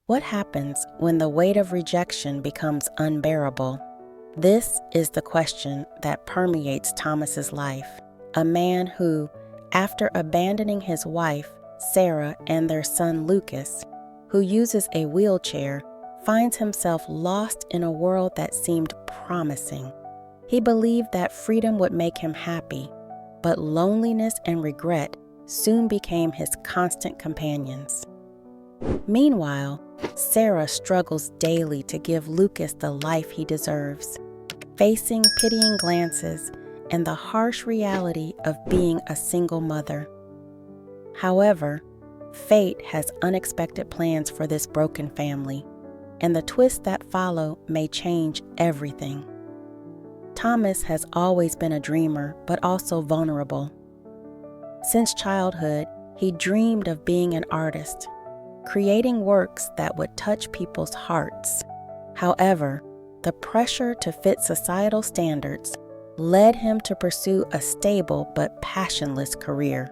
What happens when the weight of rejection becomes unbearable? This is the question that permeates Thomas's life. A man who, after abandoning his wife, Sarah, and their son Lucas, who uses a wheelchair, finds himself lost in a world that seemed promising. He believed that freedom would make him happy, but loneliness and regret soon became his constant companions. Meanwhile, Sarah struggles daily to give Lucas the life he deserves, facing pitying glances and the harsh reality of being a single mother. However, fate has unexpected plans for this broken family, and the twists that follow may change everything. Thomas has always been a dreamer, but also vulnerable. Since childhood, he dreamed of being an artist, creating works that would touch people's hearts. However, the pressure to fit societal standards led him to pursue a stable but passionless career.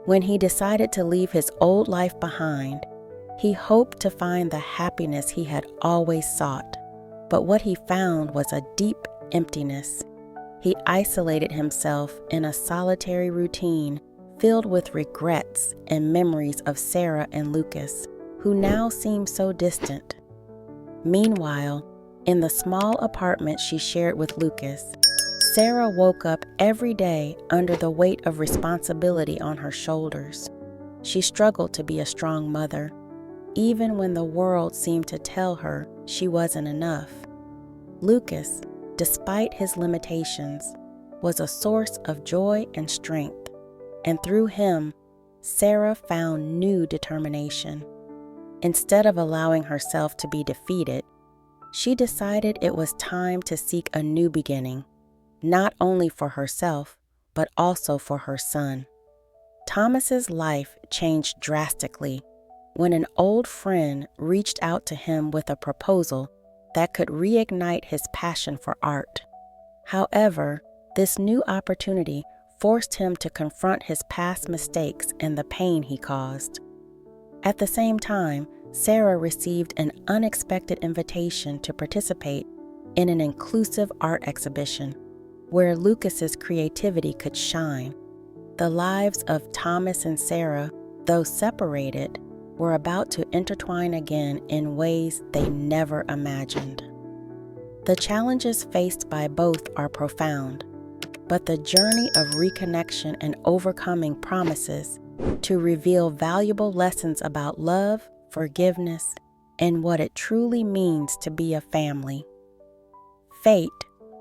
When he decided to leave his old life behind, he hoped to find the happiness he had always sought. But what he found was a deep emptiness. He isolated himself in a solitary routine filled with regrets and memories of Sarah and Lucas, who now seemed so distant. Meanwhile, in the small apartment she shared with Lucas, Sarah woke up every day under the weight of responsibility on her shoulders. She struggled to be a strong mother, even when the world seemed to tell her she wasn't enough. Lucas, despite his limitations, was a source of joy and strength, and through him, Sarah found new determination. Instead of allowing herself to be defeated, she decided it was time to seek a new beginning, not only for herself, but also for her son. Thomas's life changed drastically when an old friend reached out to him with a proposal that could reignite his passion for art. However, this new opportunity forced him to confront his past mistakes and the pain he caused. At the same time, Sarah received an unexpected invitation to participate in an inclusive art exhibition where Lucas's creativity could shine. The lives of Thomas and Sarah, though separated, were about to intertwine again in ways they never imagined. The challenges faced by both are profound, but the journey of reconnection and overcoming promises to reveal valuable lessons about love, forgiveness, and what it truly means to be a family. Fate,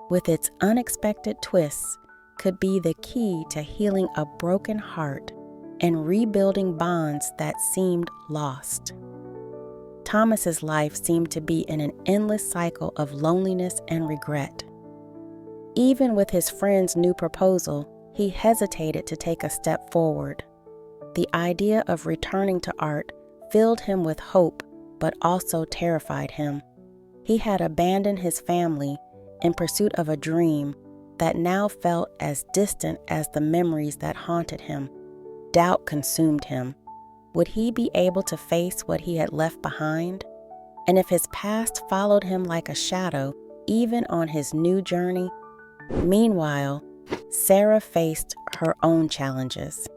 with its unexpected twists, could be the key to healing a broken heart and rebuilding bonds that seemed lost. Thomas's life seemed to be in an endless cycle of loneliness and regret. Even with his friend's new proposal, he hesitated to take a step forward. The idea of returning to art filled him with hope, but also terrified him. He had abandoned his family in pursuit of a dream that now felt as distant as the memories that haunted him. Doubt consumed him. Would he be able to face what he had left behind? And if his past followed him like a shadow, even on his new journey? Meanwhile, Sarah faced her own challenges.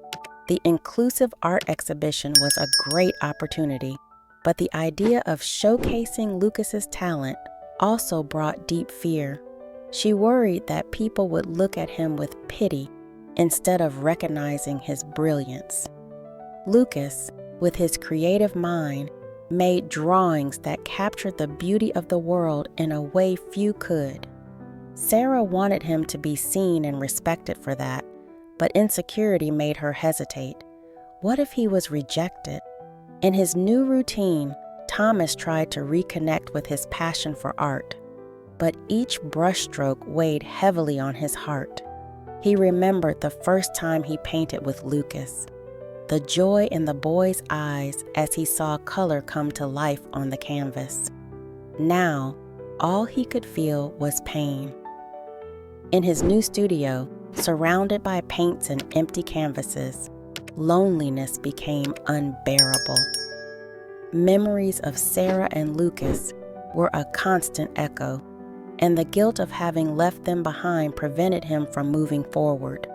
The inclusive art exhibition was a great opportunity, but the idea of showcasing Lucas's talent also brought deep fear. She worried that people would look at him with pity instead of recognizing his brilliance. Lucas, with his creative mind, made drawings that captured the beauty of the world in a way few could. Sarah wanted him to be seen and respected for that, but insecurity made her hesitate. What if he was rejected? In his new routine, Thomas tried to reconnect with his passion for art, but each brushstroke weighed heavily on his heart. He remembered the first time he painted with Lucas, the joy in the boy's eyes as he saw color come to life on the canvas. Now, all he could feel was pain. In his new studio, surrounded by paints and empty canvases, loneliness became unbearable. memories of Sarah and Lucas were a constant echo, and the guilt of having left them behind prevented him from moving forward.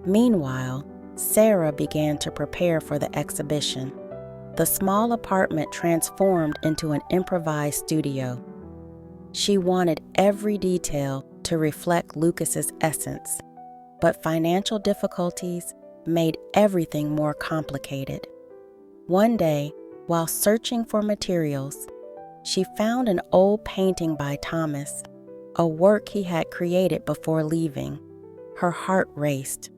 Meanwhile, Sarah began to prepare for the exhibition. The small apartment transformed into an improvised studio. She wanted every detail to reflect Lucas's essence, but financial difficulties made everything more complicated. One day, while searching for materials, she found an old painting by Thomas, a work he had created before leaving. Her heart raced.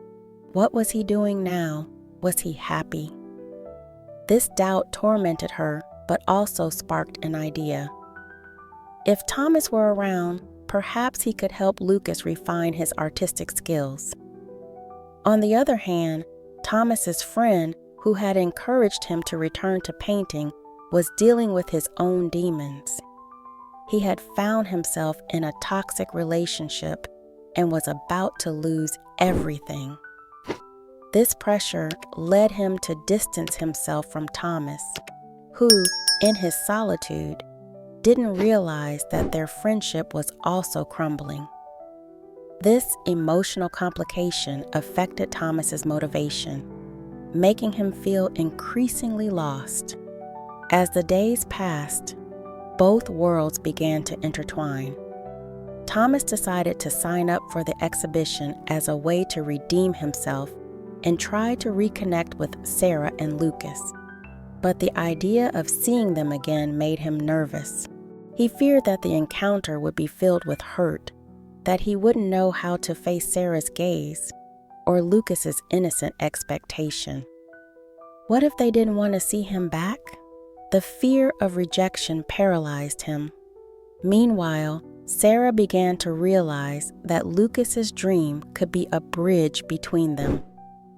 What was he doing now? Was he happy? This doubt tormented her, but also sparked an idea. If Thomas were around, perhaps he could help Lucas refine his artistic skills. On the other hand, Thomas's friend, who had encouraged him to return to painting, was dealing with his own demons. He had found himself in a toxic relationship and was about to lose everything. This pressure led him to distance himself from Thomas, who, in his solitude, didn't realize that their friendship was also crumbling. This emotional complication affected Thomas's motivation, making him feel increasingly lost. As the days passed, both worlds began to intertwine. Thomas decided to sign up for the exhibition as a way to redeem himself and try to reconnect with Sarah and Lucas. But the idea of seeing them again made him nervous. He feared that the encounter would be filled with hurt, that he wouldn't know how to face Sarah's gaze or Lucas's innocent expectation. What if they didn't want to see him back? The fear of rejection paralyzed him. Meanwhile, Sarah began to realize that Lucas's dream could be a bridge between them.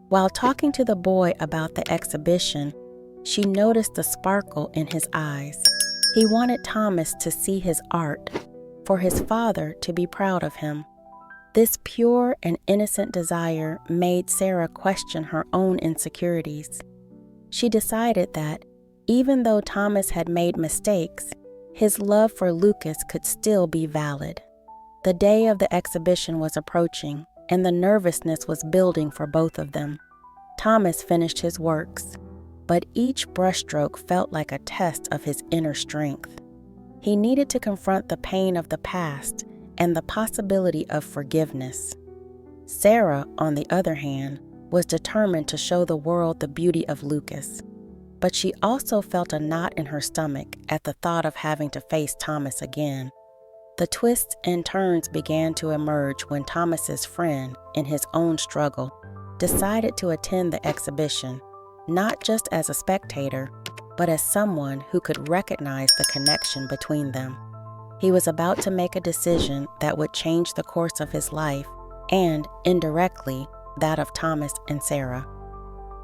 While talking to the boy about the exhibition, she noticed the sparkle in his eyes. He wanted Thomas to see his art, for his father to be proud of him. This pure and innocent desire made Sarah question her own insecurities. She decided that, even though Thomas had made mistakes, his love for Lucas could still be valid. The day of the exhibition was approaching, and the nervousness was building for both of them. Thomas finished his works, but each brushstroke felt like a test of his inner strength. He needed to confront the pain of the past and the possibility of forgiveness. Sarah, on the other hand, was determined to show the world the beauty of Lucas, but she also felt a knot in her stomach at the thought of having to face Thomas again. The twists and turns began to emerge when Thomas's friend, in his own struggle, decided to attend the exhibition, not just as a spectator, but as someone who could recognize the connection between them. He was about to make a decision that would change the course of his life and, indirectly, that of Thomas and Sarah.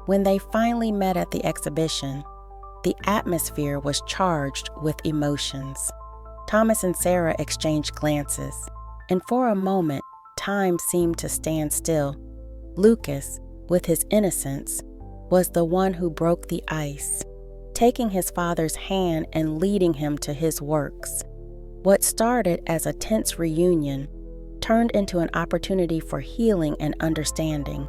When they finally met at the exhibition, the atmosphere was charged with emotions. Thomas and Sarah exchanged glances, and for a moment, time seemed to stand still. Lucas, with his innocence, was the one who broke the ice, taking his father's hand and leading him to his works. What started as a tense reunion turned into an opportunity for healing and understanding.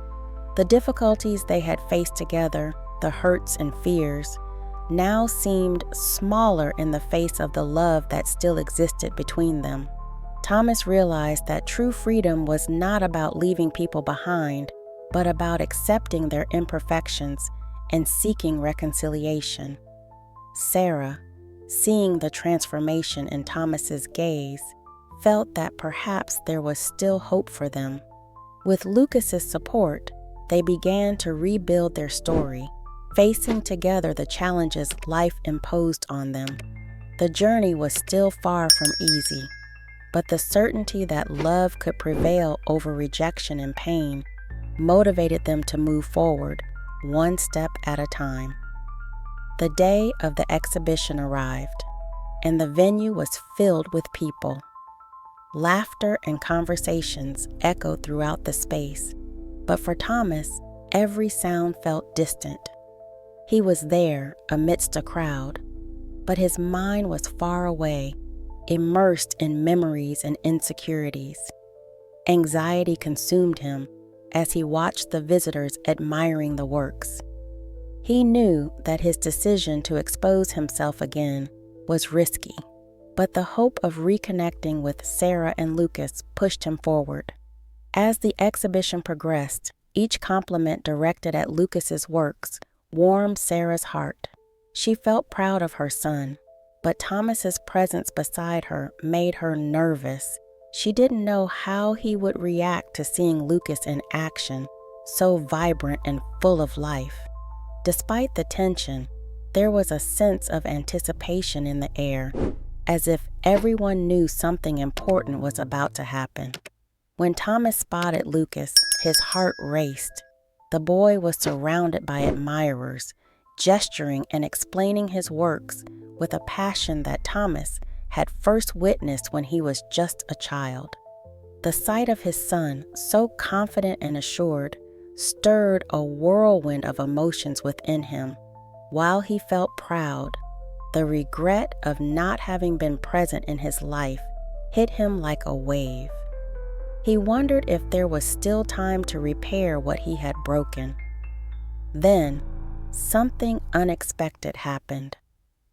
The difficulties they had faced together, the hurts and fears, now seemed smaller in the face of the love that still existed between them. Thomas realized that true freedom was not about leaving people behind, but about accepting their imperfections and seeking reconciliation. Sarah, seeing the transformation in Thomas's gaze, felt that perhaps there was still hope for them. With Lucas's support, they began to rebuild their story, facing together the challenges life imposed on them. The journey was still far from easy, but the certainty that love could prevail over rejection and pain motivated them to move forward, one step at a time. The day of the exhibition arrived, and the venue was filled with people. Laughter and conversations echoed throughout the space, but for Thomas, every sound felt distant. He was there amidst a crowd, but his mind was far away, immersed in memories and insecurities. Anxiety consumed him as he watched the visitors admiring the works. He knew that his decision to expose himself again was risky, but the hope of reconnecting with Sarah and Lucas pushed him forward. As the exhibition progressed, each compliment directed at Lucas's works warmed Sarah's heart. She felt proud of her son, but Thomas's presence beside her made her nervous. She didn't know how he would react to seeing Lucas in action, so vibrant and full of life. Despite the tension, there was a sense of anticipation in the air, as if everyone knew something important was about to happen. When Thomas spotted Lucas, his heart raced. The boy was surrounded by admirers, gesturing and explaining his works with a passion that Thomas had first witnessed when he was just a child. The sight of his son, so confident and assured, stirred a whirlwind of emotions within him. While he felt proud, the regret of not having been present in his life hit him like a wave. He wondered if there was still time to repair what he had broken. Then, something unexpected happened.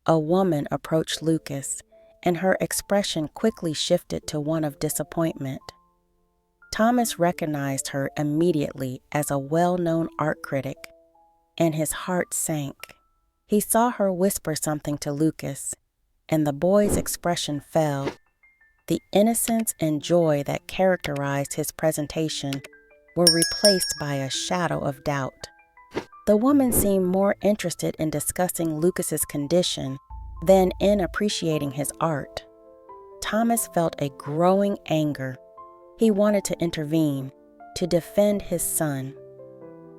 A woman approached Lucas, and her expression quickly shifted to one of disappointment. Thomas recognized her immediately as a well-known art critic, and his heart sank. He saw her whisper something to Lucas, and the boy's expression fell. The innocence and joy that characterized his presentation were replaced by a shadow of doubt. The woman seemed more interested in discussing Lucas's condition than in appreciating his art. Thomas felt a growing anger. He wanted to intervene, to defend his son,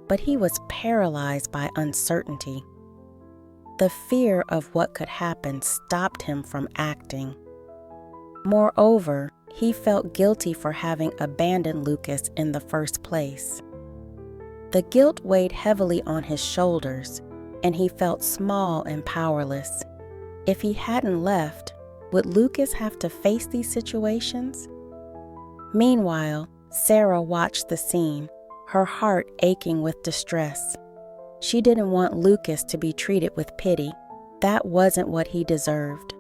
but he was paralyzed by uncertainty. The fear of what could happen stopped him from acting. Moreover, he felt guilty for having abandoned Lucas in the first place. The guilt weighed heavily on his shoulders, and he felt small and powerless. If he hadn't left, would Lucas have to face these situations? Meanwhile, Sarah watched the scene, her heart aching with distress. She didn't want Lucas to be treated with pity. That wasn't what he deserved.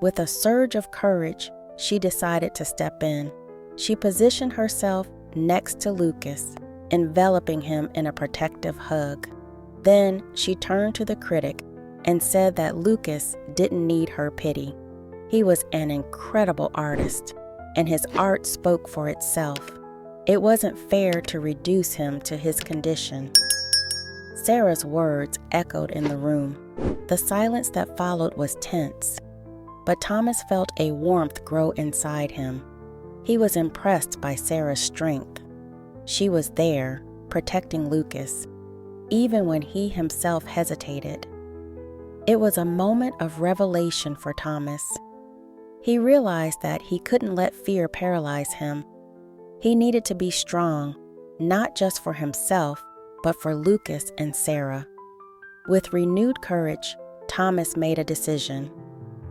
With a surge of courage, she decided to step in. She positioned herself next to Lucas, enveloping him in a protective hug. Then she turned to the critic and said that Lucas didn't need her pity. He was an incredible artist, and his art spoke for itself. It wasn't fair to reduce him to his condition. Sarah's words echoed in the room. The silence that followed was tense, but Thomas felt a warmth grow inside him. He was impressed by Sarah's strength. She was there, protecting Lucas, even when he himself hesitated. It was a moment of revelation for Thomas. He realized that he couldn't let fear paralyze him. He needed to be strong, not just for himself, but for Lucas and Sarah. With renewed courage, Thomas made a decision.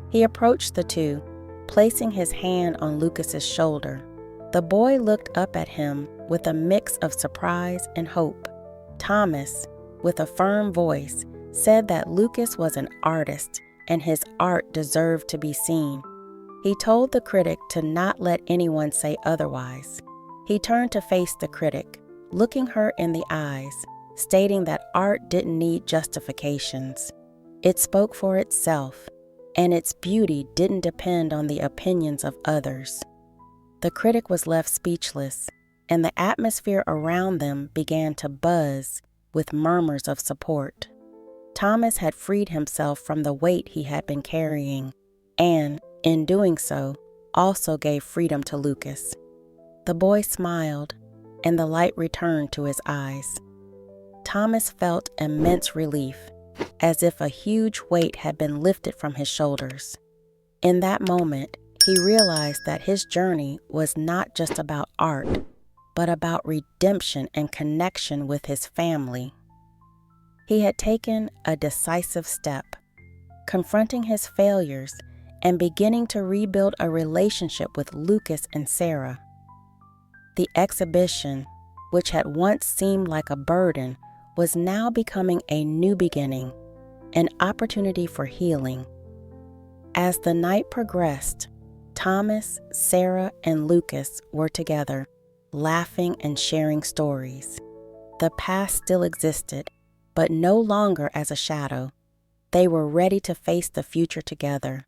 He approached the two, placing his hand on Lucas's shoulder. The boy looked up at him with a mix of surprise and hope. Thomas, with a firm voice, said that Lucas was an artist and his art deserved to be seen. He told the critic to not let anyone say otherwise. He turned to face the critic, looking her in the eyes, stating that art didn't need justifications. It spoke for itself, and its beauty didn't depend on the opinions of others. The critic was left speechless, and the atmosphere around them began to buzz with murmurs of support. Thomas had freed himself from the weight he had been carrying, and, in doing so, also gave freedom to Lucas. The boy smiled, and the light returned to his eyes. Thomas felt immense relief, as if a huge weight had been lifted from his shoulders. In that moment, he realized that his journey was not just about art, but about redemption and connection with his family. He had taken a decisive step. confronting his failures, and beginning to rebuild a relationship with Lucas and Sarah. The exhibition, which had once seemed like a burden, was now becoming a new beginning, an opportunity for healing. As the night progressed, Thomas, Sarah, and Lucas were together, laughing and sharing stories. The past still existed, but no longer as a shadow. They were ready to face the future together.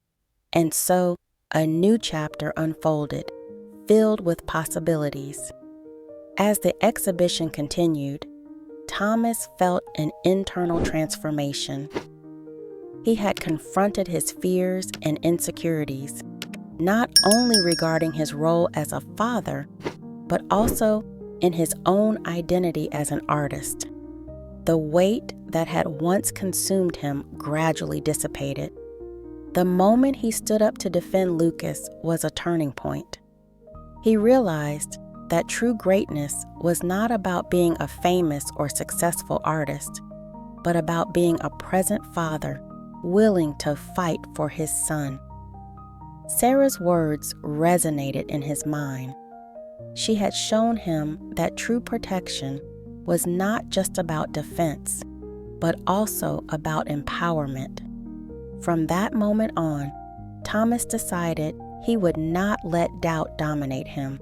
And so, a new chapter unfolded, filled with possibilities. As the exhibition continued, Thomas felt an internal transformation. He had confronted his fears and insecurities, not only regarding his role as a father, but also in his own identity as an artist. The weight that had once consumed him gradually dissipated. The moment he stood up to defend Lucas was a turning point. He realized that true greatness was not about being a famous or successful artist, but about being a present father willing to fight for his son. Sarah's words resonated in his mind. She had shown him that true protection was not just about defense, but also about empowerment. From that moment on, Thomas decided he would not let doubt dominate him.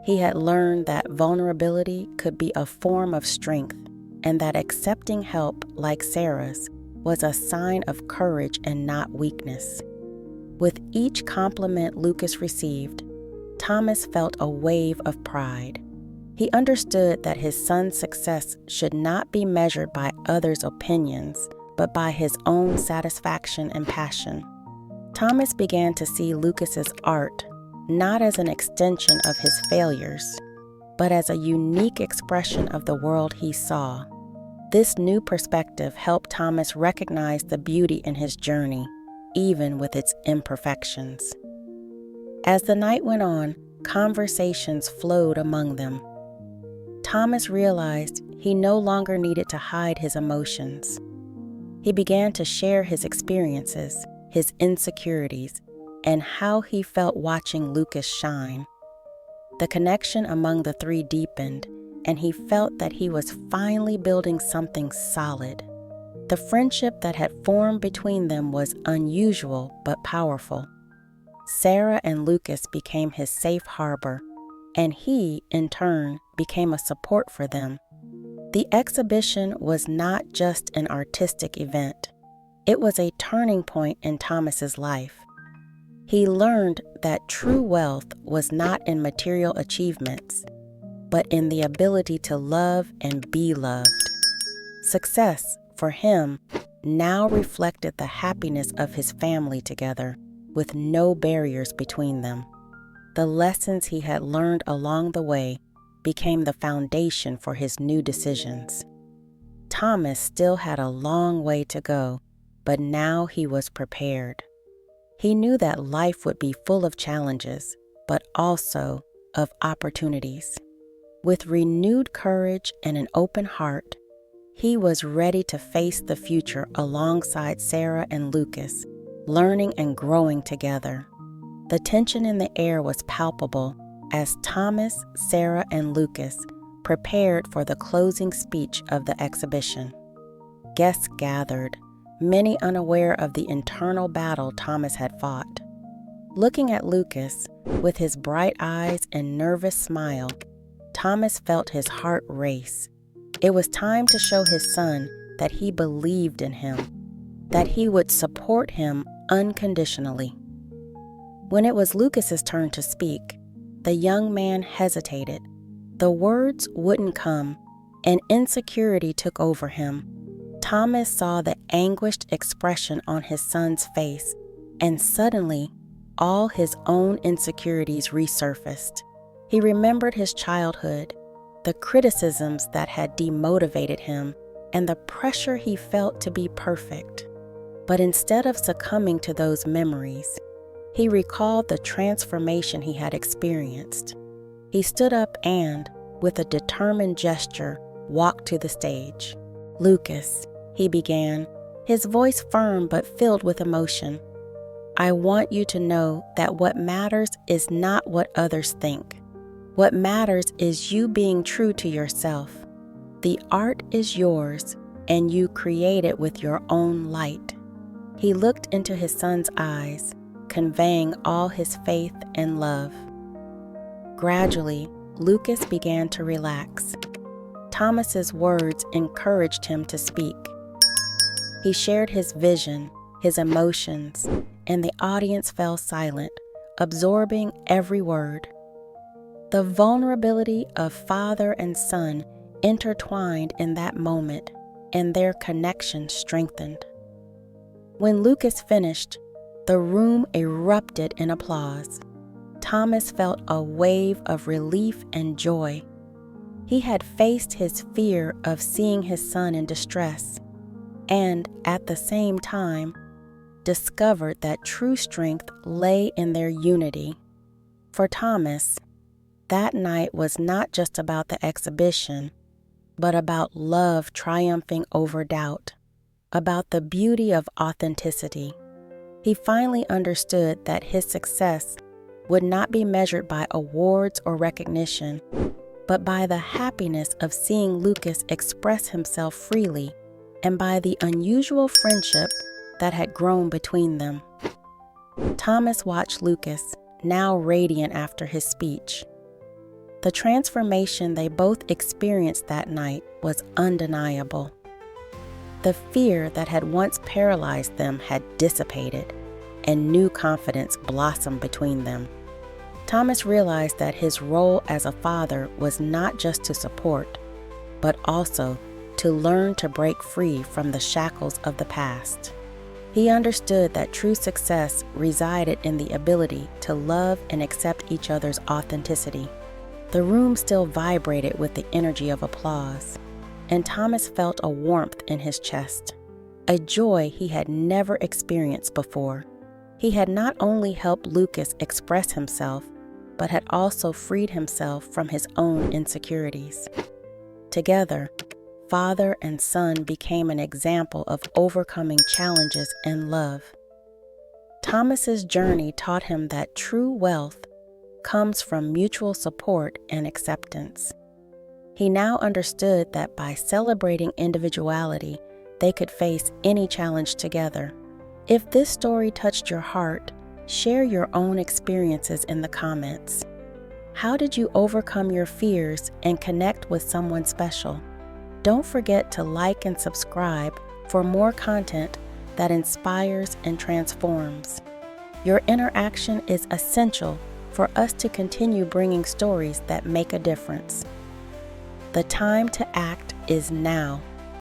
He had learned that vulnerability could be a form of strength, and that accepting help like Sarah's was a sign of courage and not weakness. With each compliment Lucas received, Thomas felt a wave of pride. He understood that his son's success should not be measured by others' opinions, but by his own satisfaction and passion. Thomas began to see Lucas's art not as an extension of his failures, but as a unique expression of the world he saw. This new perspective helped Thomas recognize the beauty in his journey, even with its imperfections. As the night went on, conversations flowed among them. Thomas realized he no longer needed to hide his emotions. He began to share his experiences, his insecurities, and how he felt watching Lucas shine. The connection among the three deepened, and he felt that he was finally building something solid. The friendship that had formed between them was unusual but powerful. Sarah and Lucas became his safe harbor, and he, in turn, became a support for them. The exhibition was not just an artistic event. It was a turning point in Thomas's life. He learned that true wealth was not in material achievements, but in the ability to love and be loved. Success, for him, now reflected the happiness of his family together, with no barriers between them. The lessons he had learned along the way became the foundation for his new decisions. Thomas still had a long way to go, but now he was prepared. He knew that life would be full of challenges, but also of opportunities. With renewed courage and an open heart, he was ready to face the future alongside Sarah and Lucas, learning and growing together. The tension in the air was palpable as Thomas, Sarah, and Lucas prepared for the closing speech of the exhibition. Guests gathered, many unaware of the internal battle Thomas had fought. Looking at Lucas, with his bright eyes and nervous smile, Thomas felt his heart race. It was time to show his son that he believed in him, that he would support him unconditionally. When it was Lucas's turn to speak, the young man hesitated. The words wouldn't come, and insecurity took over him. Thomas saw the anguished expression on his son's face, and suddenly, all his own insecurities resurfaced. He remembered his childhood, the criticisms that had demotivated him, and the pressure he felt to be perfect. But instead of succumbing to those memories, he recalled the transformation he had experienced. He stood up and, with a determined gesture, walked to the stage. "Lucas," he began, his voice firm but filled with emotion. "I want you to know that what matters is not what others think. What matters is you being true to yourself. The art is yours, and you create it with your own light." He looked into his son's eyes, conveying all his faith and love. Gradually, Lucas began to relax. Thomas's words encouraged him to speak. He shared his vision, his emotions, and the audience fell silent, absorbing every word. The vulnerability of father and son intertwined in that moment, and their connection strengthened. When Lucas finished, the room erupted in applause. Thomas felt a wave of relief and joy. He had faced his fear of seeing his son in distress, and at the same time, discovered that true strength lay in their unity. For Thomas, that night was not just about the exhibition, but about love triumphing over doubt, about the beauty of authenticity. He finally understood that his success would not be measured by awards or recognition, but by the happiness of seeing Lucas express himself freely and by the unusual friendship that had grown between them. Thomas watched Lucas, now radiant after his speech. The transformation they both experienced that night was undeniable. The fear that had once paralyzed them had dissipated, and new confidence blossomed between them. Thomas realized that his role as a father was not just to support, but also to learn to break free from the shackles of the past. He understood that true success resided in the ability to love and accept each other's authenticity. The room still vibrated with the energy of applause, and Thomas felt a warmth in his chest, a joy he had never experienced before. He had not only helped Lucas express himself, but had also freed himself from his own insecurities. Together, father and son became an example of overcoming challenges and love. Thomas's journey taught him that true wealth comes from mutual support and acceptance. He now understood that by celebrating individuality, they could face any challenge together. If this story touched your heart, share your own experiences in the comments. How did you overcome your fears and connect with someone special? Don't forget to like and subscribe for more content that inspires and transforms. Your interaction is essential for us to continue bringing stories that make a difference. The time to act is now.